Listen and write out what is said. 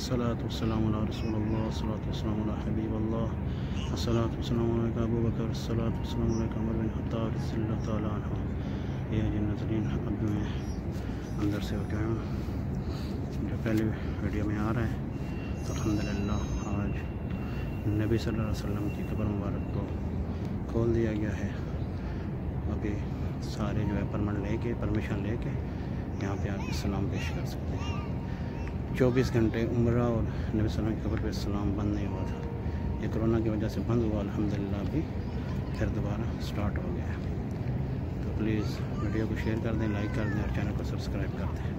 अस्सलातु वस्सलामु अला रसूलिल्लाह अस्सलातु वस्सलामु अला हबीबिल्लाह अस्सलातु वस्सलामु अलैका अबू बकर अस्सलातु वस्सलामु अलैका उमर बिन खत्ताब रज़ियल्लाहु तआला अन्हु। ये नाज़रीन, अब मैं अंदर से होकर आया हूँ। जो पहले वीडियो में आ रहा है तो अल्हम्दुलिल्लाह आज नबी सल्लल्लाहु अलैहि वसल्लम की कब्र मुबारक को खोल दिया गया है। अभी सारे जो है परमिशन लेके यहाँ पे आके सलाम पेश कर सकते हैं। 24 घंटे उम्रा और नबी सल्लल्लाहु अलैहि वसल्लम की कब्र पे सलाम बंद नहीं हुआ था। ये कोरोना की वजह से बंद हुआ, अल्हम्दुलिल्लाह अभी फिर दोबारा स्टार्ट हो गया है। तो प्लीज़ वीडियो को शेयर कर दें, लाइक कर दें और चैनल को सब्सक्राइब कर दें।